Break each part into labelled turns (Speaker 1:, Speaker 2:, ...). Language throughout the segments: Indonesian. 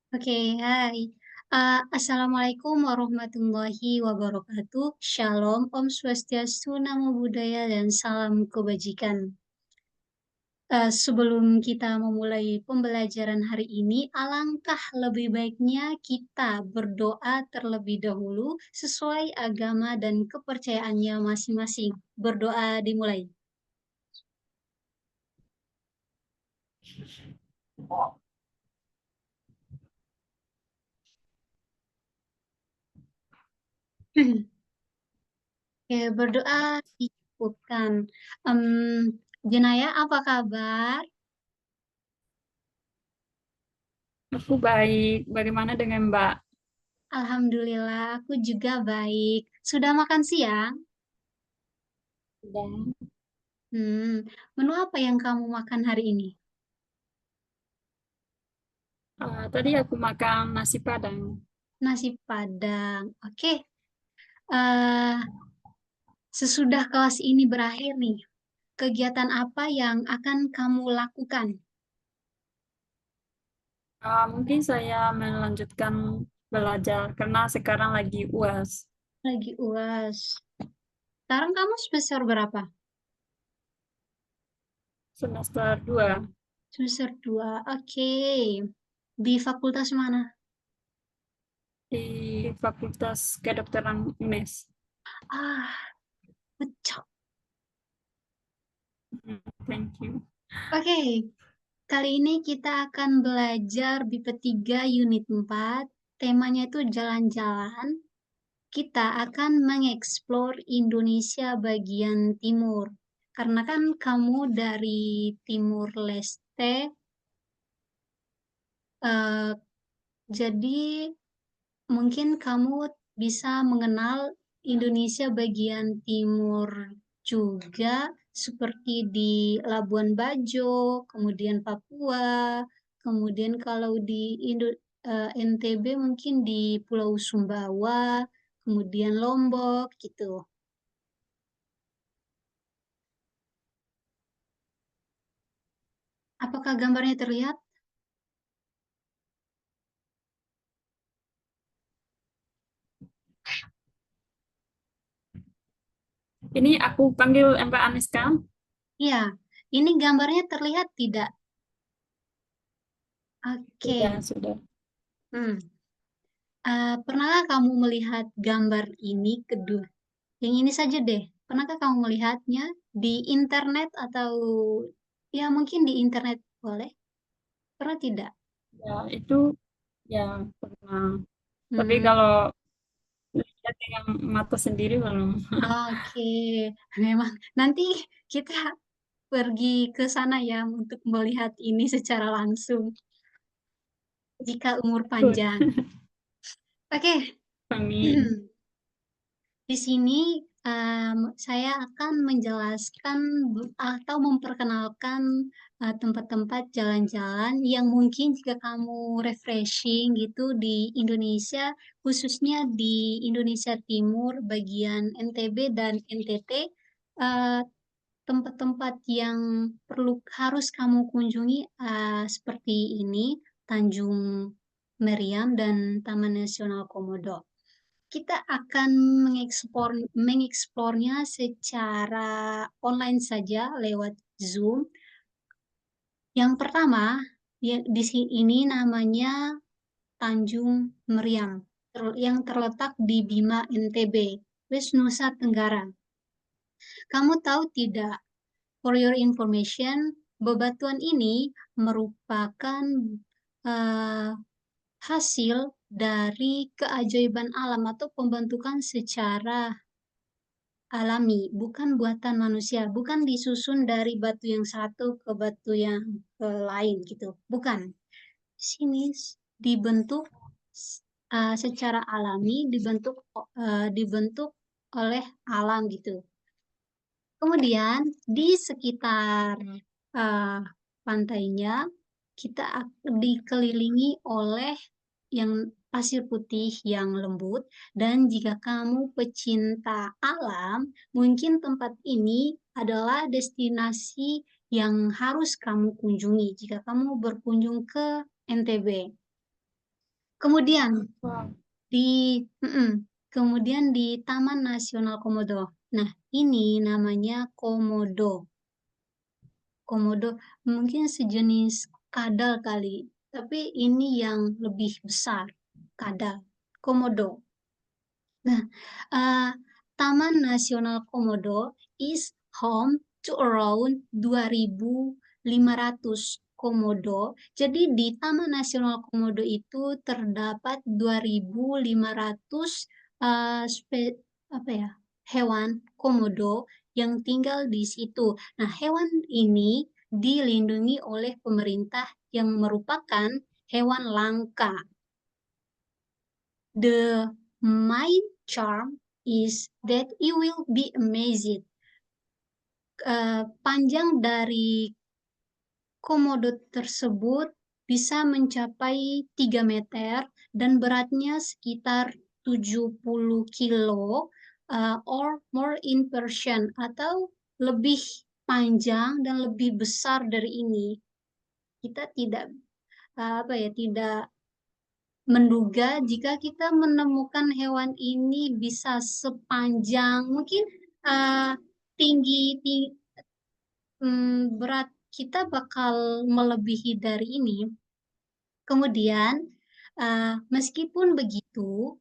Speaker 1: Oke, hai. Assalamualaikum warahmatullahi wabarakatuh. Shalom, Om Swastiastu, Namo Buddhaya, dan salam kebajikan. Sebelum kita memulai pembelajaran hari ini, alangkah lebih baiknya kita berdoa terlebih dahulu sesuai agama dan kepercayaannya masing-masing. Berdoa dimulai. Oke, berdoa dicukupkan. Em, Jenaya, apa kabar?
Speaker 2: Aku baik. Bagaimana dengan Mbak?
Speaker 1: Alhamdulillah, aku juga baik. Sudah makan siang?
Speaker 2: Sudah.
Speaker 1: Hmm, menu apa yang kamu makan hari ini?
Speaker 2: Tadi aku makan nasi Padang.
Speaker 1: Nasi Padang. Oke, eh, sesudah kelas ini berakhir nih, kegiatan apa yang akan kamu lakukan?
Speaker 2: Mungkin saya melanjutkan belajar karena sekarang lagi UAS
Speaker 1: Lagi UAS. Sekarang kamu semester berapa?
Speaker 2: semester 2
Speaker 1: Semester 2. Oke. Di fakultas mana?
Speaker 2: di Fakultas Kedokteran UNES.
Speaker 1: Ah, pecah.
Speaker 2: Thank you.
Speaker 1: Oke, kali ini kita akan belajar BIP 3 Unit 4. Temanya itu jalan-jalan. Kita akan mengeksplor Indonesia bagian timur. Karena kan kamu dari Timur Leste, eh, jadi mungkin kamu bisa mengenal Indonesia bagian timur juga, seperti di Labuan Bajo, kemudian Papua, kemudian kalau di NTB mungkin di Pulau Sumbawa, kemudian Lombok gitu. Apakah gambarnya terlihat?
Speaker 2: Ini aku panggil Mbak Aniska.
Speaker 1: Ya, ini gambarnya terlihat tidak?
Speaker 2: Sudah,
Speaker 1: Oke.
Speaker 2: sudah.
Speaker 1: Hmm. Pernahkah kamu melihat gambar ini kedua? Yang ini saja deh. Pernahkah kamu melihatnya di internet atau ya mungkin di internet boleh? Pernah tidak?
Speaker 2: Ya, itu ya pernah. Tapi
Speaker 1: Hmm,
Speaker 2: kalau lihat dengan mata sendiri belum.
Speaker 1: oke. Memang nanti kita pergi ke sana ya untuk melihat ini secara langsung jika umur
Speaker 2: Good.
Speaker 1: panjang. Oke.
Speaker 2: Amin.
Speaker 1: Di sini saya akan menjelaskan atau memperkenalkan tempat-tempat jalan-jalan yang mungkin jika kamu refreshing gitu di Indonesia, khususnya di Indonesia Timur, bagian NTB dan NTT, eh, tempat-tempat yang harus kamu kunjungi seperti ini, Tanjung Meriam dan Taman Nasional Komodo. Kita akan mengeksplornya secara online saja lewat Zoom. Yang pertama, di sini ini namanya Tanjung Meriam, yang terletak di Bima, NTB, West Nusa Tenggara. Kamu tahu tidak, for your information, bebatuan ini merupakan eh, hasil dari keajaiban alam atau pembentukan secara alami, bukan buatan manusia, bukan disusun dari batu yang satu ke batu yang lain gitu, bukan. Sini dibentuk secara alami, dibentuk oleh alam gitu. Kemudian di sekitar uh, pantainya kita dikelilingi oleh yang pasir putih yang lembut, dan jika kamu pecinta alam, mungkin tempat ini adalah destinasi yang harus kamu kunjungi jika kamu berkunjung ke NTB. Kemudian
Speaker 2: Wow.
Speaker 1: kemudian di Taman Nasional Komodo. Nah, ini namanya komodo. Komodo mungkin sejenis kadal kali, tapi ini yang lebih besar, kadal, komodo. Nah, uh, Taman Nasional Komodo is home to around 2.500 komodo. Jadi di Taman Nasional Komodo itu terdapat 2.500 apa ya, hewan komodo yang tinggal di situ. Nah, hewan ini dilindungi oleh pemerintah yang merupakan hewan langka. The main charm is that you will be amazed. Panjang dari komodo tersebut bisa mencapai 3 meter dan beratnya sekitar 70 kilo or more in person atau lebih panjang dan lebih besar dari ini. Kita tidak tidak menduga jika kita menemukan hewan ini bisa sepanjang mungkin uh, berat kita bakal melebihi dari ini. Kemudian meskipun begitu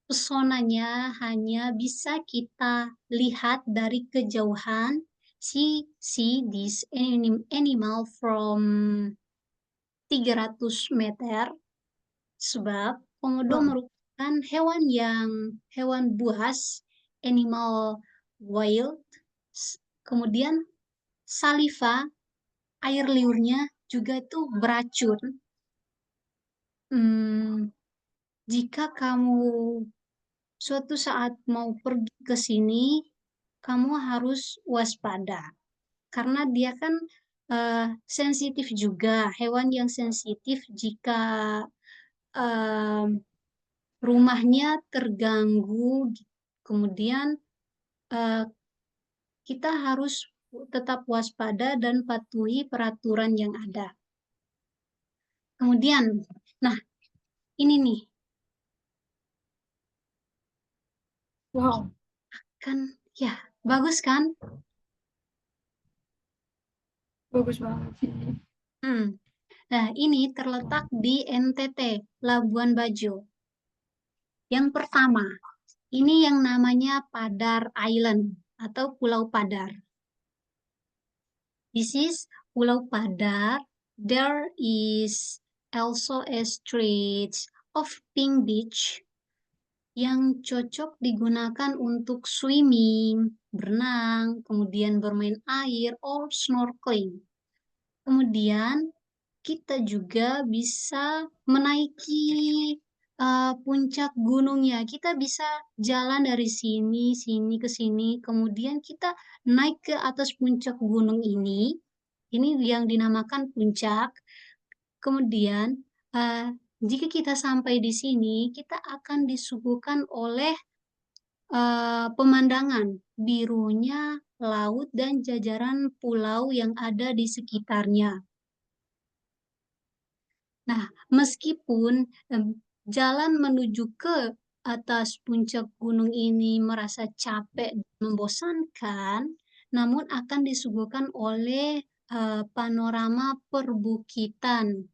Speaker 1: pesonanya hanya bisa kita lihat dari kejauhan. See this animal from 300 meter. Sebab komodo
Speaker 2: Wow.
Speaker 1: merupakan hewan buas, animal wild. Kemudian saliva, air liurnya juga itu beracun. Hmm, jika kamu suatu saat mau pergi ke sini, kamu harus waspada karena dia kan sensitif juga, hewan yang sensitif jika eh, rumahnya terganggu, kemudian eh, kita harus tetap waspada dan patuhi peraturan yang ada. Kemudian, nah ini nih,
Speaker 2: Wow.
Speaker 1: kan ya bagus kan?
Speaker 2: Bagus banget sih.
Speaker 1: Hmm. Nah ini terletak di NTT, Labuan Bajo. Yang pertama, ini yang namanya Padar Island atau Pulau Padar. This is Pulau Padar. There is also a stretch of pink beach yang cocok digunakan untuk swimming, berenang, kemudian bermain air, or snorkeling. Kemudian kita juga bisa menaiki puncak gunungnya. Kita bisa jalan dari sini ke sini, kemudian kita naik ke atas puncak gunung ini. Ini yang dinamakan puncak. Kemudian, jika kita sampai di sini, kita akan disuguhkan oleh pemandangan birunya laut dan jajaran pulau yang ada di sekitarnya. Nah, meskipun jalan menuju ke atas puncak gunung ini merasa capek dan membosankan, namun akan disuguhkan oleh panorama perbukitan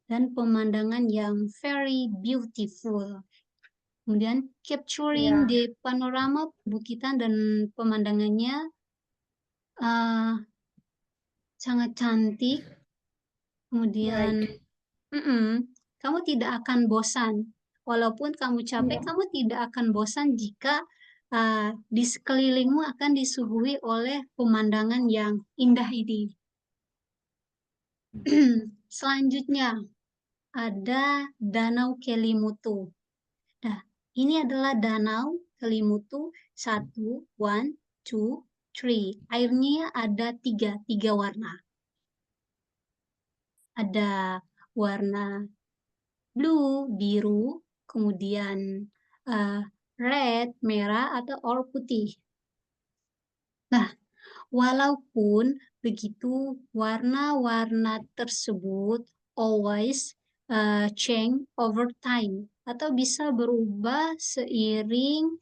Speaker 1: dan pemandangan yang very beautiful. Kemudian capturing
Speaker 2: Ya,
Speaker 1: the panorama perbukitan dan pemandangannya uh, sangat cantik. Kemudian
Speaker 2: baik.
Speaker 1: kamu tidak akan bosan. Walaupun kamu capek,
Speaker 2: Ya.
Speaker 1: kamu tidak akan bosan jika di sekelilingmu akan disuguhi oleh pemandangan yang indah ini. Selanjutnya ada Danau Kelimutu. Nah, ini adalah Danau Kelimutu. Satu, one, two, three. Airnya ada tiga warna. Ada warna blue, biru, kemudian uh, red, merah, atau or putih. Nah, walaupun begitu, warna-warna tersebut always change over time atau bisa berubah seiring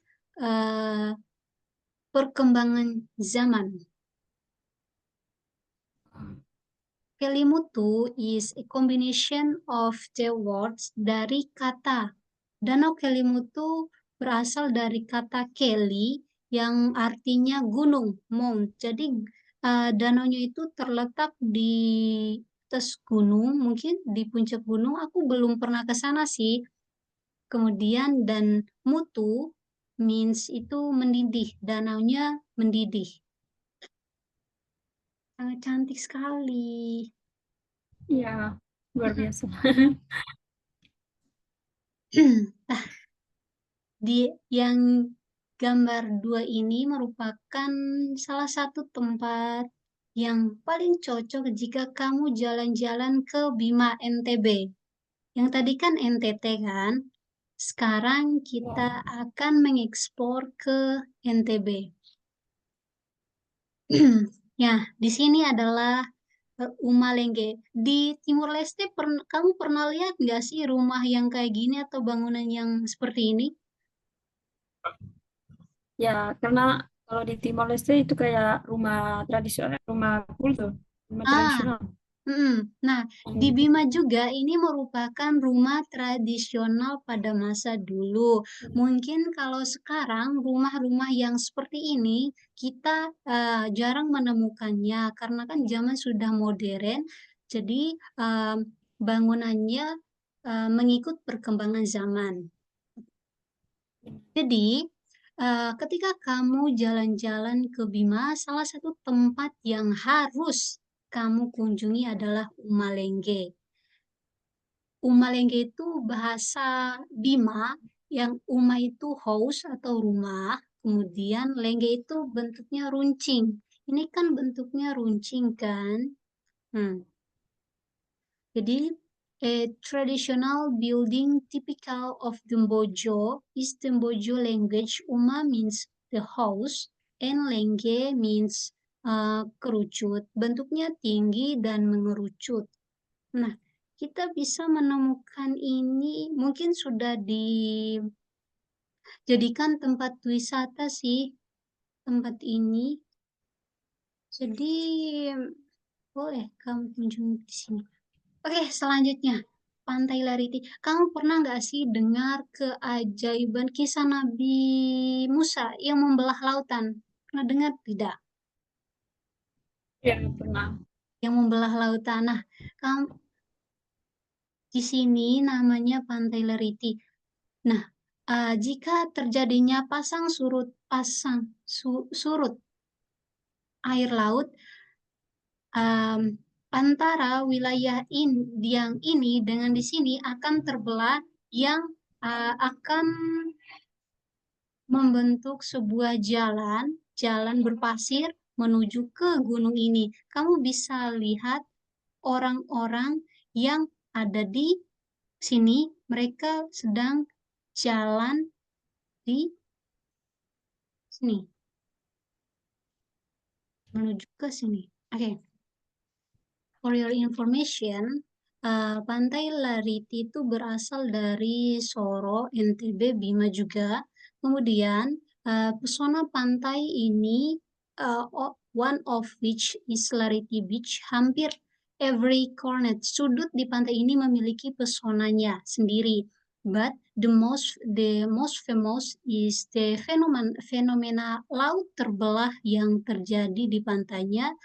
Speaker 1: perkembangan zaman. Kelimutu is a combination of the words dari kata. Danau Kelimutu berasal dari kata Keli yang artinya gunung, mount. Jadi danaunya itu terletak di atas gunung, mungkin di puncak gunung. Aku belum pernah ke sana sih. Kemudian dan mutu means itu mendidih, danaunya mendidih. Sangat cantik sekali.
Speaker 2: Iya, luar biasa.
Speaker 1: Nah, di yang gambar 2 ini merupakan salah satu tempat yang paling cocok jika kamu jalan-jalan ke Bima NTB. Yang tadi kan NTT kan? Sekarang kita akan mengeksplor ke NTB. Ya, di sini adalah Umalenge. Di Timur Leste, kamu pernah lihat nggak sih rumah yang kayak gini atau bangunan yang seperti ini?
Speaker 2: Ya, karena kalau di Timor Leste itu kayak rumah tradisional, rumah kultur, rumah
Speaker 1: Ah,
Speaker 2: tradisional.
Speaker 1: Nah, di
Speaker 2: Hmm.
Speaker 1: Bima juga ini merupakan rumah tradisional pada masa dulu. Mungkin kalau sekarang rumah-rumah yang seperti ini kita jarang menemukannya karena kan zaman sudah modern. Jadi bangunannya mengikut perkembangan zaman. Jadi, ketika kamu jalan-jalan ke Bima, salah satu tempat yang harus kamu kunjungi adalah Umalenge. Umalenge itu bahasa Bima, yang Uma itu house atau rumah, kemudian lengge itu bentuknya runcing. Ini kan bentuknya runcing kan? Hmm. Jadi, a traditional building typical of Dembojo is Dembojo language. Uma means the house, and Lengge means kerucut. Bentuknya tinggi dan mengerucut. Nah, kita bisa menemukan ini mungkin sudah dijadikan tempat wisata sih, tempat ini. Jadi, boleh kamu kunjungi di sini. Oke, selanjutnya. Pantai Lariti. Kamu pernah nggak sih dengar keajaiban kisah Nabi Musa yang membelah lautan? Pernah dengar tidak?
Speaker 2: Ya, pernah.
Speaker 1: Yang membelah lautan. Nah, kamu di sini namanya Pantai Lariti. Nah, jika terjadinya surut air laut um, antara wilayah yang ini dengan di sini akan terbelah yang akan membentuk sebuah jalan berpasir menuju ke gunung ini. Kamu bisa lihat orang-orang yang ada di sini, mereka sedang jalan di sini, menuju ke sini. Oke, for your information, Pantai Lariti itu berasal dari Soro, NTB, Bima juga. Kemudian, pesona pantai ini, one of which is Lariti Beach, hampir every corner, sudut di pantai ini memiliki pesonanya sendiri. But the most famous is the fenomena laut terbelah yang terjadi di pantainya.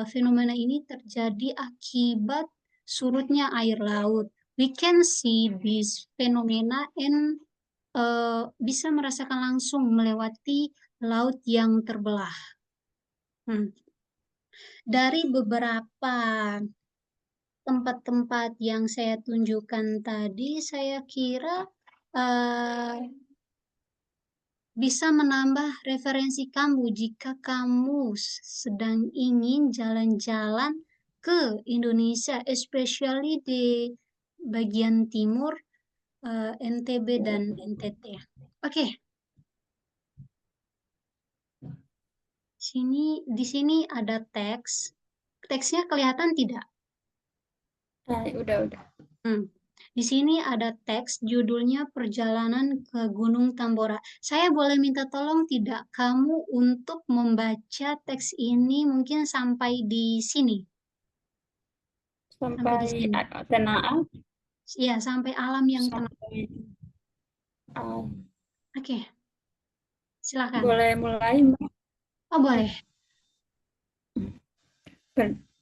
Speaker 1: Fenomena ini terjadi akibat surutnya air laut. We can see this phenomena and bisa merasakan langsung melewati laut yang terbelah. Hmm. Dari beberapa tempat-tempat yang saya tunjukkan tadi, saya kira uh, bisa menambah referensi kamu jika kamu sedang ingin jalan-jalan ke Indonesia, especially di bagian timur, NTB dan NTT. Oke, di sini ada teks. Teksnya kelihatan tidak?
Speaker 2: Udah, udah.
Speaker 1: Di sini ada teks judulnya Perjalanan ke Gunung Tambora. Saya boleh minta tolong tidak kamu untuk membaca teks ini mungkin sampai di sini. Sampai di
Speaker 2: Sampai
Speaker 1: sini.
Speaker 2: tenang,
Speaker 1: Ya, sampai alam yang tenang.
Speaker 2: sampai uh,
Speaker 1: Oke, silakan.
Speaker 2: boleh mulai, Mbak?
Speaker 1: Oh, boleh.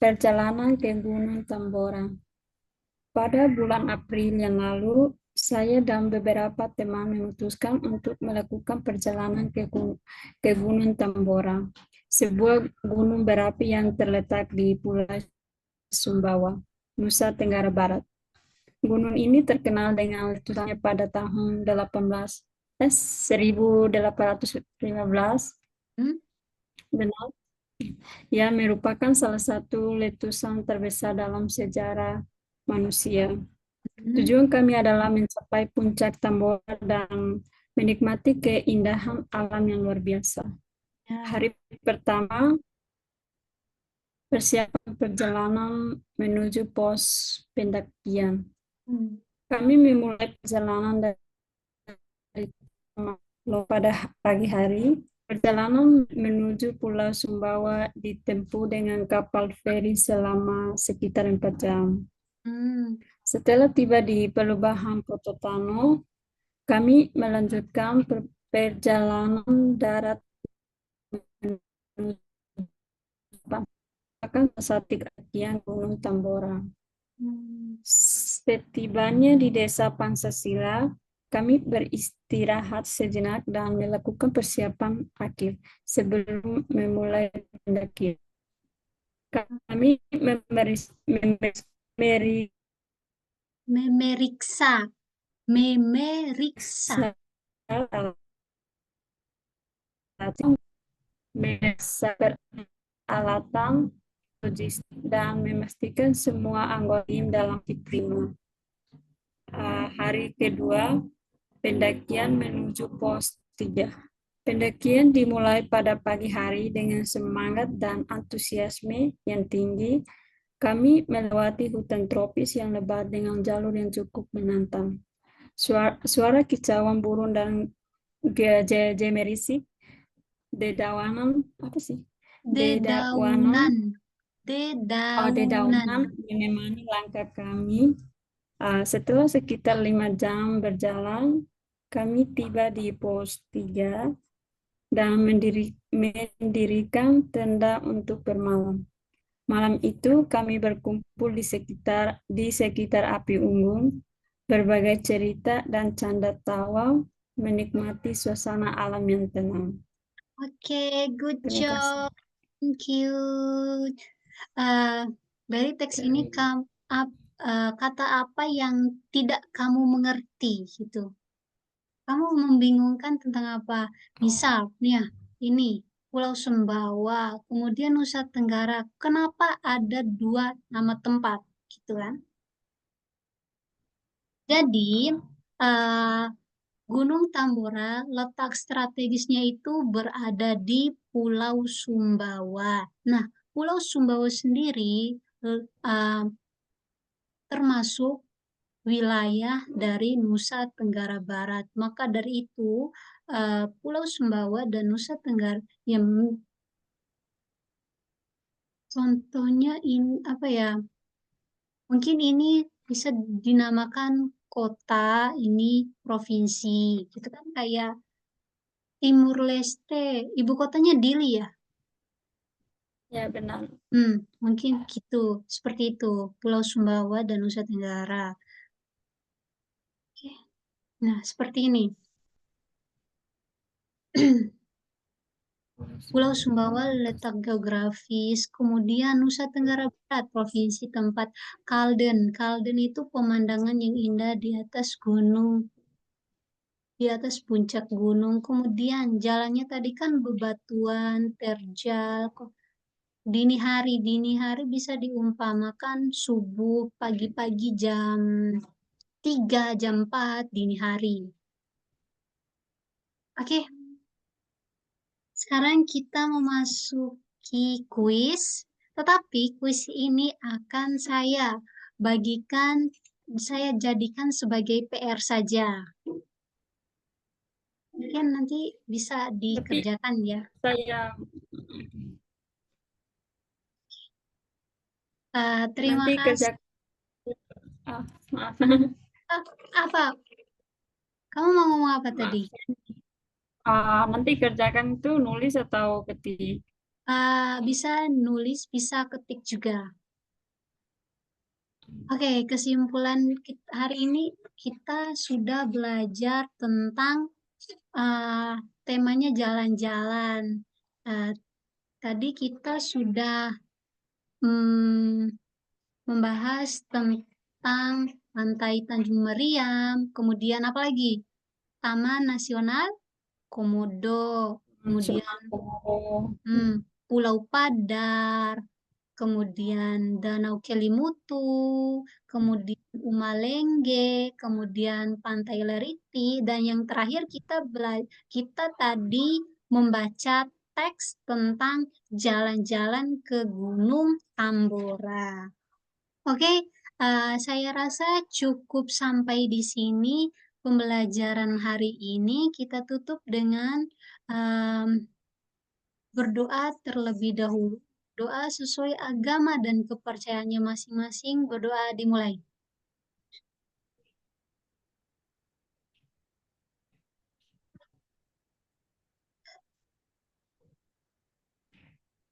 Speaker 2: Perjalanan ke Gunung Tambora. Pada bulan April yang lalu, saya dan beberapa teman memutuskan untuk melakukan perjalanan ke Gunung Tambora, sebuah gunung berapi yang terletak di Pulau Sumbawa, Nusa Tenggara Barat. Gunung ini terkenal dengan letusannya pada tahun 1815,
Speaker 1: Hmm?
Speaker 2: benar, yang merupakan salah satu letusan terbesar dalam sejarah manusia.
Speaker 1: Hmm?
Speaker 2: Tujuan kami adalah mencapai puncak Tambora dan menikmati keindahan alam yang luar biasa.
Speaker 1: Ya.
Speaker 2: Hari pertama, persiapan perjalanan menuju pos pendakian.
Speaker 1: Hmm.
Speaker 2: Kami memulai perjalanan dari pada pagi hari. Perjalanan menuju Pulau Sumbawa ditempuh dengan kapal feri selama sekitar 4 jam.
Speaker 1: Hmm.
Speaker 2: Setelah tiba di Perubahan Pototano, kami melanjutkan perjalanan darat menuju Pakan Sati Kaki Gunung Tambora.
Speaker 1: Hmm.
Speaker 2: Setibanya di desa Pangsasila, kami beristirahat sejenak dan melakukan persiapan akhir sebelum memulai pendakian. Kami
Speaker 1: Memeriksa. Memeriksa.
Speaker 2: memeriksa peralatan logistik dan memastikan semua anggota tim dalam diterima. Hari kedua, pendakian menuju pos 3. Pendakian dimulai pada pagi hari dengan semangat dan antusiasme yang tinggi. Kami melewati hutan tropis yang lebat dengan jalur yang cukup menantang. Suara kicauan burung dan gemerisi Dedawanan apa sih? Dedawanan,
Speaker 1: Dedaunan.
Speaker 2: dedaunan
Speaker 1: Dedaunan.
Speaker 2: menemani langkah kami. Setelah sekitar 5 jam berjalan, kami tiba di pos 3 dan mendirikan tenda untuk bermalam. Malam itu kami berkumpul di sekitar api unggun, berbagai cerita dan canda tawa, menikmati suasana alam yang tenang.
Speaker 1: Oke, good
Speaker 2: Terima kasih.
Speaker 1: job. Thank you. Eh, dari teks ini kata apa yang tidak kamu mengerti gitu? Kamu membingungkan tentang apa? Misal, nih ya, ini Pulau Sumbawa, kemudian Nusa Tenggara. Kenapa ada dua nama tempat, gitu kan? Jadi, eh, Gunung Tambora letak strategisnya itu berada di Pulau Sumbawa. Nah, Pulau Sumbawa sendiri termasuk wilayah dari Nusa Tenggara Barat. Maka dari itu, Pulau Sumbawa dan Nusa Tenggara yang contohnya ini apa ya? Mungkin ini bisa dinamakan kota, ini provinsi, gitu kan kayak Timur Leste, ibu kotanya Dili ya.
Speaker 2: Ya, benar.
Speaker 1: Mungkin gitu, seperti itu, Pulau Sumbawa dan Nusa Tenggara. Oke. Nah, seperti ini. Pulau Sumbawa letak geografis, kemudian Nusa Tenggara Barat, provinsi tempat Kalden. Kalden itu pemandangan yang indah di atas gunung, di atas puncak gunung. Kemudian jalannya tadi kan bebatuan, terjal. Dini hari bisa diumpamakan subuh, pagi-pagi jam 3 jam 4 dini hari. Oke, sekarang kita memasuki kuis, tetapi kuis ini akan saya bagikan saya jadikan sebagai PR saja. Mungkin nanti bisa
Speaker 2: Tapi
Speaker 1: dikerjakan ya.
Speaker 2: saya
Speaker 1: Terima
Speaker 2: nanti
Speaker 1: kasih.
Speaker 2: kerja maaf.
Speaker 1: Ah, apa? Kamu mau ngomong apa tadi?
Speaker 2: Maaf. Nanti kerjakan itu nulis atau ketik.
Speaker 1: Bisa nulis, bisa ketik juga. Oke, kesimpulan hari ini kita sudah belajar tentang uh, temanya jalan-jalan. Uh, Tadi kita sudah mm, membahas tentang Pantai Tanjung Meriam, kemudian apa lagi? Taman Nasional Komodo, kemudian
Speaker 2: Nasional Komodo.
Speaker 1: Pulau Padar, kemudian Danau Kelimutu, kemudian Umalenge, kemudian Pantai Leriti, dan yang terakhir kita tadi membaca teks tentang jalan-jalan ke Gunung Tambora. Oke, saya rasa cukup sampai di sini pembelajaran hari ini. Kita tutup dengan berdoa terlebih dahulu. Doa sesuai agama dan kepercayaannya masing-masing. Berdoa dimulai.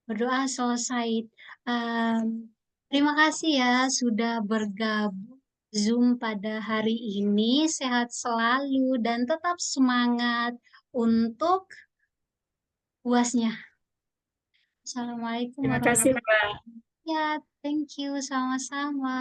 Speaker 1: Berdoa selesai. Um, Terima kasih ya sudah bergabung Zoom pada hari ini. Sehat selalu dan tetap semangat untuk UASnya. Assalamualaikum
Speaker 2: Terima kasih,
Speaker 1: warahmatullahi
Speaker 2: Mbak.
Speaker 1: wabarakatuh. Ya, thank you. Sama-sama.